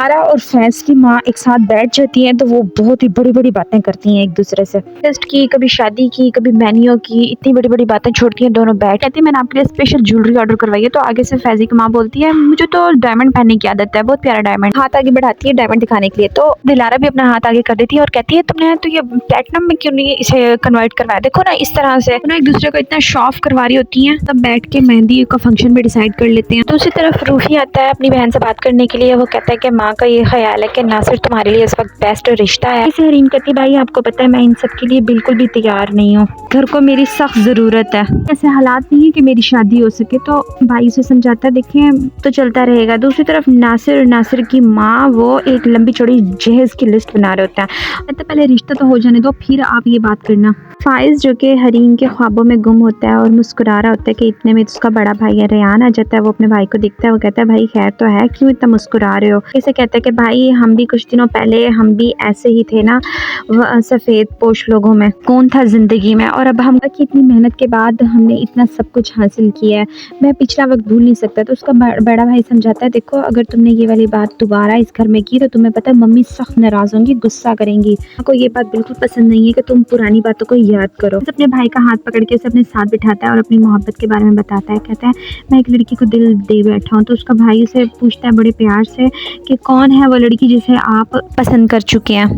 सारा और फैज़ की माँ एक साथ बैठ जाती हैं तो वो बहुत ही बड़ी-बड़ी बातें करती हैं एक दूसरे से। टेस्ट की, कभी शादी की, कभी मेन्यू की, इतनी बड़ी-बड़ी बातें छोड़ती हैं दोनों बैठ। कहती है मैंने आपके लिए स्पेशल ज्वेलरी ऑर्डर करवाई है, तो आगे से फैज़ी की माँ बोलती है मुझे तो डायमंड पहनने की आदत है, बहुत प्यारा डायमंड। हाथ आगे बढ़ाती है डायमंड दिखाने के लिए, तो दिलारा भी अपना हाथ आगे कर देती है और कहती है तुमने तो ये प्लेटिनम में क्यों नहीं इसे कन्वर्ट करवाया, देखो ना इस तरह से। दोनों एक दूसरे को इतना शॉफ करवा रही होती हैं, तब बैठ के मेहंदी का फंक्शन भी डिसाइड कर लेते हैं। दूसरी तरफ रूही आता है अपनी बहन से बात करने के लिए। वो कहता है कि माँ का ये ख्याल है कि नासिर तुम्हारे लिए इस वक्त बेस्ट रिश्ता है। इसे हरीम कहती भाई आपको पता है मैं इन सब के लिए बिल्कुल भी तैयार नहीं हूँ, घर को मेरी सख्त ज़रूरत है, ऐसे हालात नहीं है कि मेरी शादी हो सके। तो भाई उसे समझाता है देखें तो चलता रहेगा। दूसरी तरफ नासिर की माँ वो एक लंबी चौड़ी जहेज की लिस्ट बना रहे होता है, कहते पहले रिश्ता तो हो जाने दो फिर आप ये बात करना। फाइज जो कि हरीम के ख्वाबों में गुम होता है और मुस्कुरा रहा होता है कि इतने में उसका बड़ा भाई है रेयान आ जाता है। वो अपने भाई को देखता है, वो कहता है भाई खैर तो है, क्यों इतना मुस्कुरा रहे हो। इसे कहता है कि भाई हम भी कुछ दिनों पहले हम भी ऐसे ही थे ना सफ़ेद पोश लोगों में, कौन था ज़िंदगी में, और अब हम की इतनी मेहनत के बाद हमने इतना सब कुछ हासिल किया है, मैं पिछला वक्त भूल नहीं सकता। तो उसका बड़ा भाई समझाता है देखो अगर तुमने ये वाली बात दोबारा इस घर में की तो तुम्हें पता है मम्मी सख्त नाराज़ होंगी, गुस्सा करेंगी, आपको ये बात बिल्कुल पसंद नहीं है कि तुम पुरानी बातों को याद करो। अपने भाई का हाथ पकड़ के उसे अपने साथ बिठाता है और अपनी मोहब्बत के बारे में बताता है। कहता है मैं एक लड़की को दिल दे बैठा हूँ। तो उसका भाई उसे पूछता है बड़े प्यार से कि कौन है वो लड़की जिसे आप पसंद कर चुके हैं।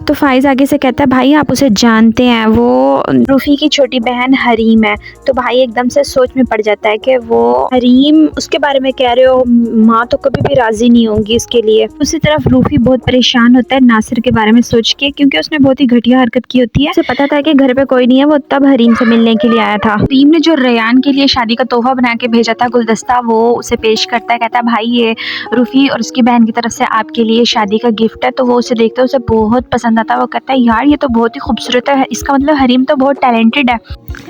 तो फाइज आगे से कहता है भाई आप उसे जानते हैं, वो रूफी की छोटी बहन हरीम है। तो भाई एकदम से सोच में पड़ जाता है कि वो हरीम उसके बारे में कह रहे हो, माँ तो कभी भी राजी नहीं होंगी इसके लिए। उसी तरफ रूफी बहुत परेशान होता है नासिर के बारे में सोच के, क्योंकि उसने बहुत ही घटिया हरकत की होती है। उसे पता था कि घर पे कोई नहीं है, वो तब हरीम से मिलने के लिए आया था। हरीम ने जो रेयान के लिए शादी का तोहफा बना के भेजा था गुलदस्ता, वो उसे पेश करता है। कहता है भाई ये रूफी और उसकी बहन की तरफ से आपके लिए शादी का गिफ्ट है। तो वो उसे देखते उसे बहुत पसंद आता है। वो कहता है यार ये तो बहुत ही खूबसूरत है, इसका मतलब हरीम तो बहुत टैलेंटेड है।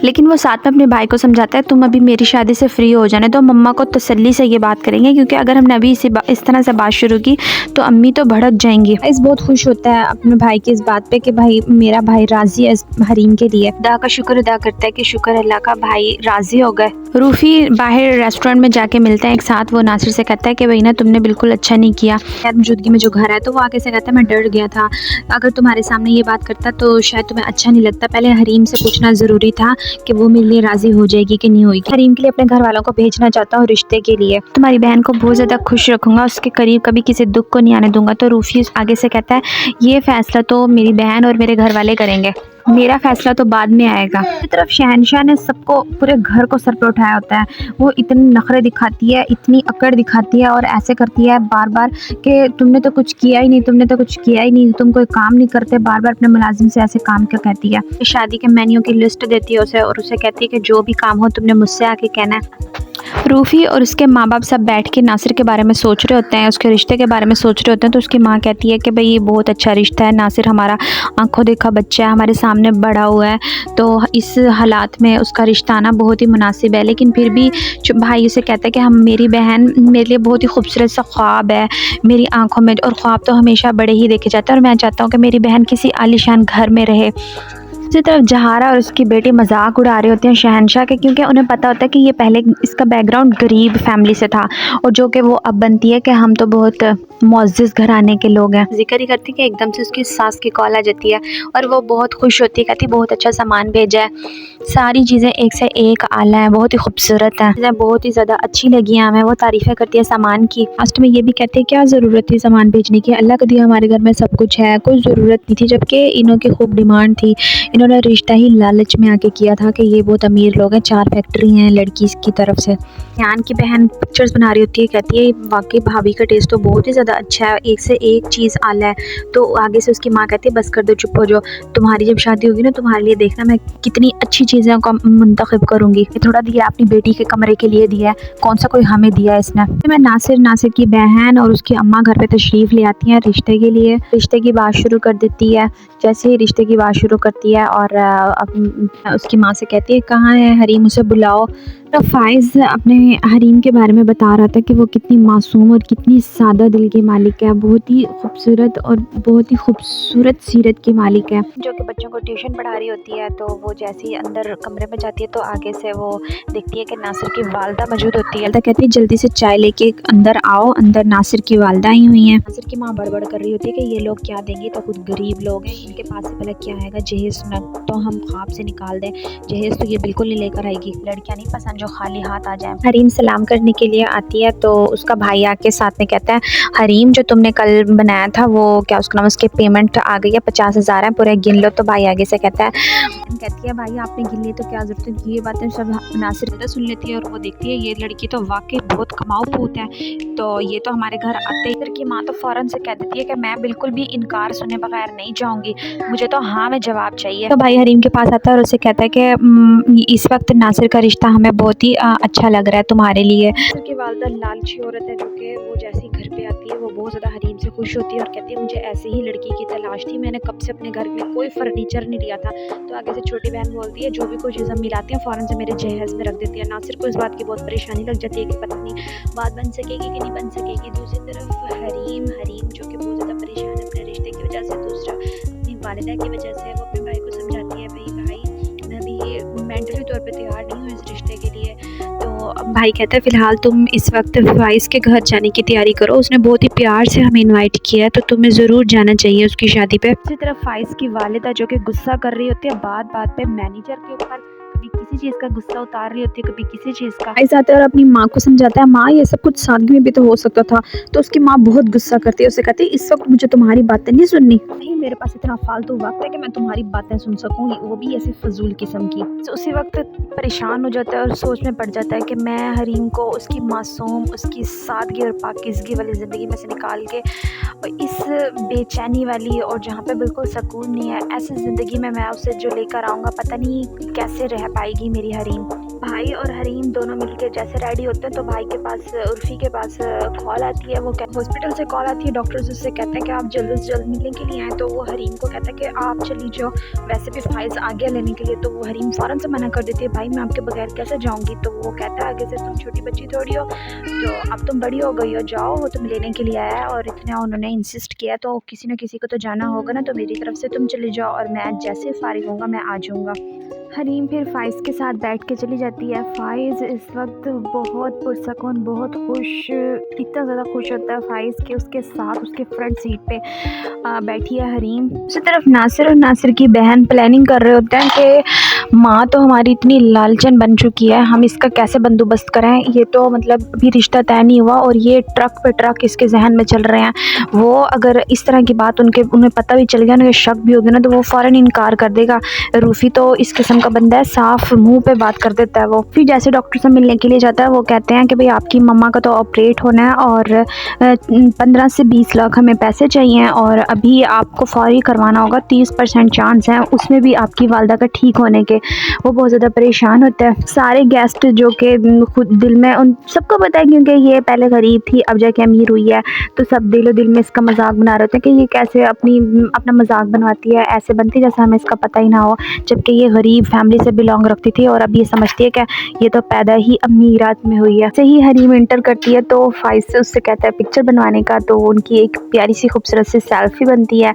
लेकिन वो साथ में अपने भाई को समझाता है तुम अभी मेरी शादी से फ्री हो जाने तो मम्मा को तसल्ली से ये बात करेंगे, क्योंकि अगर हमने अभी इस तरह से बात शुरू की तो अम्मी तो भड़क जाएंगी। इस बहुत खुश होता है अपने भाई की इस बात पे कि भाई मेरा भाई राजी है इस हरीम के लिए। खुदा का शुक्र अदा करता है कि शुक्र अल्लाह का भाई राजी हो गए। रूफी बाहर रेस्टोरेंट में जाके मिलते हैं एक साथ। वो नासिर से कहता है कि भाई ना तुमने बिल्कुल अच्छा नहीं किया मौजूदगी में जो घर है। तो वो आगे से कहता है मैं डर गया था, अगर तुम्हारे सामने ये बात करता तो शायद तुम्हें अच्छा नहीं लगता, पहले हरीम से पूछना ज़रूरी था कि वो मेरे लिए राज़ी हो जाएगी कि नहीं होगी। हरीम के लिए अपने घर वालों को भेजना चाहता हूँ रिश्ते के लिए, तुम्हारी बहन को बहुत ज़्यादा खुश रखूँगा, उसके करीब कभी किसी दुख को नहीं आने दूंगा। तो रूफी आगे से कहता है ये फ़ैसला तो मेरी बहन और मेरे घर वाले करेंगे, मेरा फैसला तो बाद में आएगा। दूसरी तरफ शहनशाह ने सबको पूरे घर को सर पे उठाया होता है। वो इतनी नखरे दिखाती है, इतनी अकड़ दिखाती है और ऐसे करती है बार बार कि तुमने तो कुछ किया ही नहीं, तुमने तो कुछ किया ही नहीं, तुम कोई काम नहीं करते। बार बार अपने मुलाजिम से ऐसे काम क्यों कहती है। शादी के मेन्यू की लिस्ट देती है उसे और उसे कहती है कि जो भी काम हो तुमने मुझसे आके कहना है। रूफी और उसके माँ बाप सब बैठ के नासिर के बारे में सोच रहे होते हैं, उसके रिश्ते के बारे में सोच रहे होते हैं। तो उसकी माँ कहती है कि भाई ये बहुत अच्छा रिश्ता है, नासिर हमारा आंखों देखा बच्चा है, हमारे सामने बड़ा हुआ है, तो इस हालात में उसका रिश्ता आना बहुत ही मुनासिब है। लेकिन फिर भी भाई उसे कहता है कि हम मेरी बहन मेरे लिए बहुत ही खूबसूरत सा ख्वाब है मेरी आंखों में, और ख्वाब तो हमेशा बड़े ही देखे जाते हैं और मैं चाहता हूँ कि मेरी बहन किसी आलीशान घर में रहे। दूसरी तरफ जहारा और उसकी बेटी मजाक उड़ा रहे होते हैं शहनशाह के, क्योंकि उन्हें पता होता है कि ये पहले इसका बैकग्राउंड गरीब फैमिली से था और जो कि वो अब बनती है कि हम तो बहुत मुअज़्ज़ज़ घराने के लोग हैं। जिक्र ही करती कि एकदम से उसकी सास की कॉल आ जाती है और वो बहुत खुश होती है, कहती बहुत अच्छा सामान भेजा है, सारी चीज़ें एक से एक आला है, बहुत ही खूबसूरत है, चीज़ें बहुत ही ज़्यादा अच्छी लगी हमें। वो तारीफ़ें करती है सामान की। लास्ट में ये भी कहते हैं क्या ज़रूरत थी सामान भेजने की, अल्लाह का दिया हमारे घर में सब कुछ है, कोई ज़रूरत नहीं थी, जबकि इन्हों की खूब डिमांड थी। इन्होंने रिश्ता ही लालच में आके किया था कि ये बहुत अमीर लोग हैं, 4 फैक्ट्री हैं लड़की की तरफ से। यान की बहन पिक्चर्स बना रही होती है, कहती है वाकई भाभी का टेस्ट तो बहुत ही ज़्यादा अच्छा है, एक से एक चीज़ आला है। तो आगे से उसकी माँ कहती है बस कर दो, चुप हो जाओ, तुम्हारी जब शादी होगी ना तुम्हारे लिए देखना मैं कितनी अच्छी चीज़ें को मुंतखब करूँगी। थोड़ा दिया अपनी बेटी के कमरे के लिए दिया है, कौन सा कोई हमें दिया है इसने। मैं नासिर की बहन और उसकी अम्मा घर पे तशरीफ़ ले आती हैं रिश्ते के लिए। रिश्ते की बात शुरू कर देती है। जैसे ही रिश्ते की बात शुरू करती है और उसकी माँ से कहती है कहाँ है हरीम, उसे बुलाओ। तो फ़ाइज़ अपने हरीम के बारे में बता रहा था कि वो कितनी मासूम और कितनी सादा दिल की मालिक है, बहुत ही खूबसूरत और बहुत ही खूबसूरत सीरत की मालिक है, जो कि बच्चों को ट्यूशन पढ़ा रही होती है। तो वो जैसे ही अंदर कमरे में जाती है तो आगे से वो देखती है कि नासिर की वालदा मौजूद होती है। तो कहती है जल्दी से चाय लेके अंदर आओ, अंदर नासिर की वालदा आई हुई हैं। नासिर की माँ बड़बड़ कर रही होती है कि ये लोग क्या देंगे, तो खुद गरीब लोग हैं, इनके पास से भला क्या आएगा, जहेज़ न तो हम ख्वाब से निकाल दें, जहेज़ तो ये बिल्कुल नहीं लेकर आएगी, लड़कियां नहीं पसंद जो खाली हाथ आ जाए। हरीम सलाम करने के लिए आती है तो उसका भाई आके साथ में कहता है हरीम जो तुमने कल बनाया था वो क्या उसका नाम, उसके पेमेंट आ गई है, 50,000 है, पूरे गिन लो। तो भाई आगे से कहता है, कहती है भाई आपने गिन लिए तो क्या जरूरत है, ये बातें सब नासिर ज़्यादा सुन लेती है और वो देखती है ये लड़की तो वाकई बहुत कमाऊ पूत है, तो ये तो हमारे घर आते ही की माँ तो फ़ौरन से कह देती है कि मैं बिल्कुल भी इनकार सुने बगैर नहीं जाऊँगी, मुझे तो हाँ में जवाब चाहिए। तो भाई हरीम के पास आता है और उससे कहता है कि इस वक्त नासिर का रिश्ता हमें बहुत ही अच्छा लग रहा है तुम्हारे लिए। नासिर की वालदा लालची औरत है, जो कि वो जैसे ही घर पे आती है वो बहुत ज़्यादा हरीम से खुश होती है और कहती है मुझे ऐसे ही लड़की की तलाश थी, मैंने कब से अपने घर में कोई फर्नीचर नहीं लिया था। तो आगे से छोटी बहन बोलती है जो भी कोई चीज़ हम मिलाती हैं फ़ौरन से मेरे जहेज़ में रख देती है। नासिर को इस बात की बहुत परेशानी लग जाती है कि पता नहीं बात बन सकेगी कि नहीं बन सकेगी। दूसरी तरफ हरीम जो कि बहुत ज़्यादा परेशान है अपने रिश्ते की वजह से, दूसरा अपनी वालिदा की वजह से, वो अपने भाई को समझाती है भाई मैं भी मेंटली तौर पे तैयार नहीं हूँ इस रिश्ते के लिए। तो भाई कहता है फ़िलहाल तुम इस वक्त फ़ाइज़ के घर जाने की तैयारी करो, उसने बहुत ही प्यार से हमें इनवाइट किया है तो तुम्हें ज़रूर जाना चाहिए उसकी शादी पे। दूसरी तरफ फ़ाइज़ की वालिदा जो कि गुस्सा कर रही होती है बात पे मैनेजर के ऊपर, कभी किसी चीज़ का गुस्सा उतार रही होती है, कभी किसी चीज़ का। फ़ाइज़ आता है और अपनी माँ को समझाता है माँ ये सब कुछ सादगी में भी तो हो सकता था। तो उसकी माँ बहुत गुस्सा करती है, उसे कहती है इस वक्त मुझे तुम्हारी बातें नहीं सुननी, नहीं मेरे पास इतना फालतू वक्त है कि मैं तुम्हारी बातें सुन सकूँ, वो भी ऐसी फजूल किस्म की। तो उसी वक्त परेशान हो जाता है और सोच में पड़ जाता है कि मैं हरीम को उसकी मासूम, उसकी सादगी और पाकीज़गी वाली ज़िंदगी में से निकाल के और इस बेचैनी वाली और जहाँ पे बिल्कुल सुकून नहीं है ऐसी ज़िंदगी में मैं उसे जो लेकर आऊँगा, पता नहीं कैसे रह पाएगी मेरी हरीम। भाई और हरीम दोनों मिलकर जैसे रेडी होते हैं तो भाई के पास उर्फ़ी के पास कॉल आती है, वो हॉस्पिटल से कॉल आती है, डॉक्टर्स उससे कहते हैं कि आप जल्द से जल्द मिलने के लिए आएँ। तो वो हरीम को कहता है कि आप चली जाओ, वैसे भी फ़ाइज़ आ गया लेने के लिए। तो वो हरीम फ़ौरन से मना कर देती है, भाई मैं आपके बगैर कैसे जाऊँगी। तो वो कहता है आगे से तुम छोटी बच्ची थोड़ी हो, तो अब तुम बड़ी हो गई हो, जाओ वो तुम लेने के लिए आया है और इतना उन्होंने इंसिस्ट किया तो किसी न किसी को तो जाना होगा ना, तो मेरी तरफ से तुम चले जाओ और मैं जैसे फ़ारिग होऊंगा मैं आ जाऊँगा। हरीम फिर फ़ाइज़ के साथ बैठ के चली जाती है। फ़ाइज़ इस वक्त बहुत पुरसकून, बहुत खुश, इतना ज़्यादा खुश होता है फ़ाइज़ के उसके साथ उसके फ्रंट सीट पे बैठी है हरीम। दूसरी तरफ नासिर और नासिर की बहन प्लानिंग कर रहे होते हैं कि माँ तो हमारी इतनी लालचन बन चुकी है, हम इसका कैसे बंदोबस्त करें, ये तो मतलब अभी रिश्ता तय नहीं हुआ और ये ट्रक पे ट्रक इसके जहन में चल रहे हैं। वो अगर इस तरह की बात उन्हें पता भी चल गया, उन्हें शक भी हो गया ना, तो वो फ़ौरन इनकार कर देगा। रूफ़ी तो इस किस्म का बंदा है, साफ मुंह पे बात कर देता है वो। फिर जैसे डॉक्टर से मिलने के लिए जाता है वो कहते हैं कि भाई आपकी मम्मा का तो ऑपरेट होना है और 15 से 20 लाख हमें पैसे चाहिए और अभी आपको फौरी करवाना होगा, 30% चांस है उसमें भी आपकी वालदा का ठीक होने के। वो बहुत ज़्यादा परेशान होता है। सारे गेस्ट जो कि खुद दिल में उन सबको पता है क्योंकि ये पहले गरीब थी अब जाके अमीर हुई है, तो सब दिलो दिल में इसका मजाक बना रहे होते हैं कि ये कैसे अपना मजाक बनवाती है, ऐसे बनती जैसे हमें इसका पता ही ना हो, जबकि ये गरीब फैमिली से बिलोंग रखती थी और अब ये समझती है कि ये तो पैदा ही अमीरात में हुई है। सही हरीम इंटर करती है तो फ़ाइज़ से उससे कहता है पिक्चर बनवाने का, तो उनकी एक प्यारी सी खूबसूरत सी सेल्फी बनती है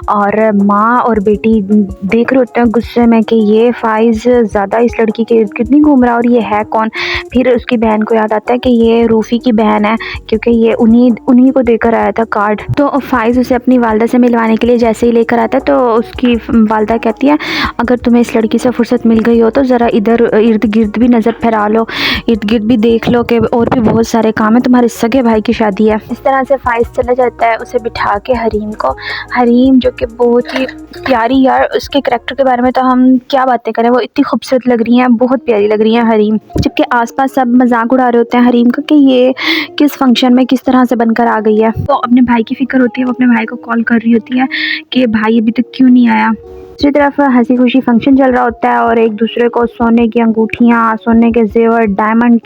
और माँ और बेटी देख रहे होते हैं गुस्से में कि ये फ़ाइज़ ज़्यादा इस लड़की के इर्द गिर्द नहीं घूम रहा और ये है कौन। फिर उसकी बहन को याद आता है कि ये रूफ़ी की बहन है क्योंकि ये उन्हीं को देकर आया था कार्ड। तो फ़ाइज़ उसे अपनी वालदा से मिलवाने के लिए जैसे ही लेकर आता है तो उसकी वालदा कहती है अगर तुम्हें इस लड़की से फुर्सत मिल गई हो तो ज़रा इधर इर्द गिर्द भी नज़र फैला लो, इर्द गिर्द भी देख लो कि और भी बहुत सारे काम है, तुम्हारे सगे भाई की शादी है। इस तरह से फ़ाइज़ चला जाता है उसे बिठा के हरीम को। हरीम जो कि बहुत ही प्यारी, यार उसके करैक्टर के बारे में तो हम क्या बातें करें, वो इतनी खूबसूरत लग रही हैं, बहुत प्यारी लग रही हैं हरीम। जबकि आसपास सब मजाक उड़ा रहे होते हैं हरीम का कि ये किस फंक्शन में किस तरह से बनकर आ गई है। तो अपने भाई की फ़िक्र होती है, वो अपने भाई को कॉल कर रही होती है कि भाई अभी तक क्यों नहीं आया। दूसरी तरफ हंसी खुशी फंक्शन चल रहा होता है और एक दूसरे को सोने की अंगूठियाँ, सोने के जेवर, डायमंड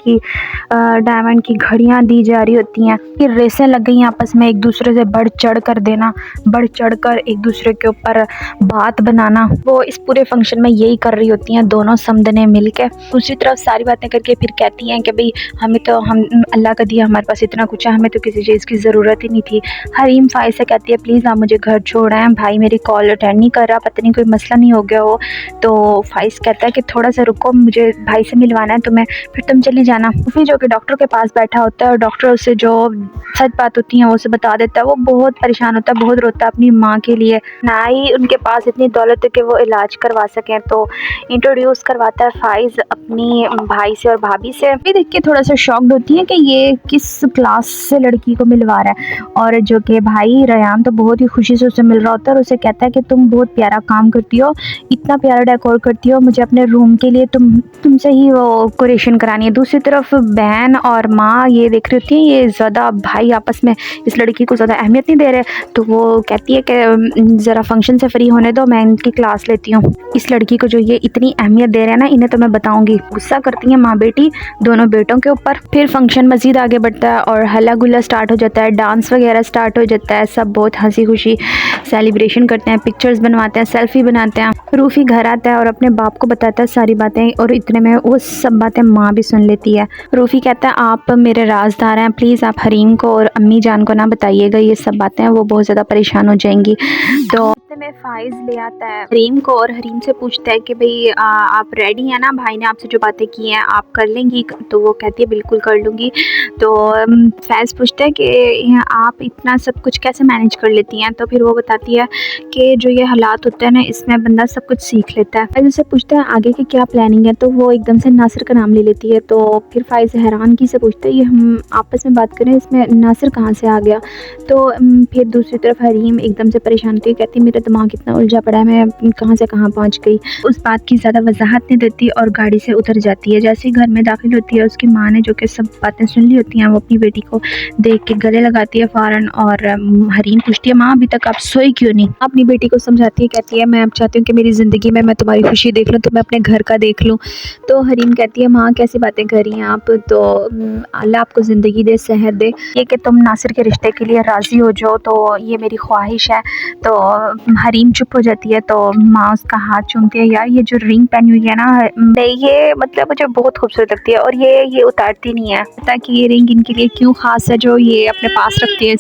की घड़ियाँ दी जा रही होती हैं। फिर रेसें लग गई आपस में, एक दूसरे से बढ़ चढ़ कर देना, बढ़ चढ़ कर एक दूसरे के ऊपर बात बनाना। वो इस पूरे फंक्शन में यही कर रही होती हैं दोनों समदने मिल के। दूसरी तरफ सारी बातें करके फिर कहती हैं कि भाई हम अल्लाह का दिया, हमारे पास इतना कुछ है, हमें तो किसी चीज़ की ज़रूरत ही नहीं थी। हरीम फ़ाइज़ से कहती है प्लीज़ आप मुझे घर छोड़ आएँ, भाई मेरी कॉल अटेंड नहीं कर रहा, पता नहीं कोई मसला नहीं हो गया हो। तो फ़ाइज़ कहता है कि थोड़ा सा रुको, मुझे भाई से मिलवाना है तुम्हें, फिर तुम चली जाना। फिर जो कि डॉक्टर के पास बैठा होता है और डॉक्टर उससे जो सच बात होती है वो उसे बता देता है। वो बहुत परेशान होता है, बहुत रोता है अपनी माँ के लिए, ना ही उनके पास इतनी दौलत है कि वो इलाज करवा सकें। तो इंट्रोड्यूस करवाता है फ़ाइज़ अपनी भाई से और भाभी से। ये देख के थोड़ा सा शॉक्ड होती है कि ये किस क्लास से लड़की को मिलवा रहा है। और जो कि भाई रयान तो बहुत ही खुशी से उसे मिल रहा होता है और उसे कहता है कि तुम बहुत प्यारा काम करती हो, इतना प्यारा डेकोर करती हो, मुझे अपने रूम के लिए तुमसे ही वो डेकोरेशन करानी है। दूसरी तरफ बहन और माँ ये देख रही होती है ये ज़्यादा भाई आपस में इस लड़की को ज़्यादा अहमियत नहीं दे रहे। तो वो कहती है कि ज़रा फंक्शन से फ्री होने दो, मैं इनकी क्लास लेती हूँ। इस लड़की को जो ये इतनी अहमियत दे रहे हैं ना, इन्हें तो मैं बताऊंगी। गुस्सा करती हैं माँ बेटी दोनों बेटों के ऊपर। फिर फंक्शन मज़ीद आगे बढ़ता है और हल्ला गुल्ला स्टार्ट हो जाता है, डांस वगैरह स्टार्ट हो जाता है। सब बहुत हंसी खुशी सेलिब्रेशन करते हैं, पिक्चर्स बनवाते हैं, सेल्फी बनाते हैं। रूफी घर आता है और अपने बाप को बताता है सारी बातें और इतने में वो सब बातें माँ भी सुन लेती है। रूफी कहता है आप मेरे राजदार हैं, प्लीज़ आप हरीम को और अम्मी जान को ना बताइएगा ये सब बातें, वो बहुत ज़्यादा परेशान हो जाएंगी। तो में फ़ाइज़ ले आता है हरीम को और हरीम से पूछता है कि भाई आप रेडी हैं ना, भाई ने आपसे जो बातें की हैं आप कर लेंगी। तो वो कहती है बिल्कुल कर लूँगी। तो फैज़ पूछता है कि आप इतना सब कुछ कैसे मैनेज कर लेती हैं। तो फिर वो बताती है कि जो ये हालात होते हैं ना, इसमें बंदा सब कुछ सीख लेता है। फैज़ उससे पूछता है आगे की क्या प्लानिंग है। तो वो एकदम से नासिर का नाम ले लेती है। तो फिर फ़ाइज़ हैरानगी से पूछता है ये हम आपस में बात करें, इसमें नासिर कहाँ से आ गया। तो फिर दूसरी तरफ हरीम एकदम से परेशान होती है, कहती मेरा दिमाग इतना उलझा पड़ा है, मैं कहाँ से कहाँ पहुँच गई। उस बात की ज़्यादा वजाहत नहीं देती और गाड़ी से उतर जाती है। जैसे ही घर में दाखिल होती है, उसकी माँ ने जो कि सब बातें सुन ली होती हैं, वो अपनी बेटी को देख के गले लगाती है फ़ौरन। और हरीम पूछती है माँ अभी तक आप सोई क्यों नहीं। अपनी बेटी को समझाती है, कहती है मैं अब चाहती हूँ कि मेरी ज़िंदगी में मैं तुम्हारी खुशी देख लूँ, तो मैं अपने घर का देख लूँ। तो हरीम कहती है माँ कैसी बातें कर रही हैं आप, तो अल्लाह आपको ज़िंदगी दे, सेहत दे, ये कि तुम नासिर के रिश्ते के लिए राज़ी हो जाओ, तो ये मेरी ख्वाहिश है। तो हरीम चुप हो जाती है। तो माँ उसका हाथ चूमती है, यार ये जो रिंग पहनी हुई है ना, ये मतलब मुझे बहुत खूबसूरत लगती है और ये उतारती नहीं है, ताकि ये रिंग इनके लिए क्यों ख़ास है जो ये अपने पास रखती है।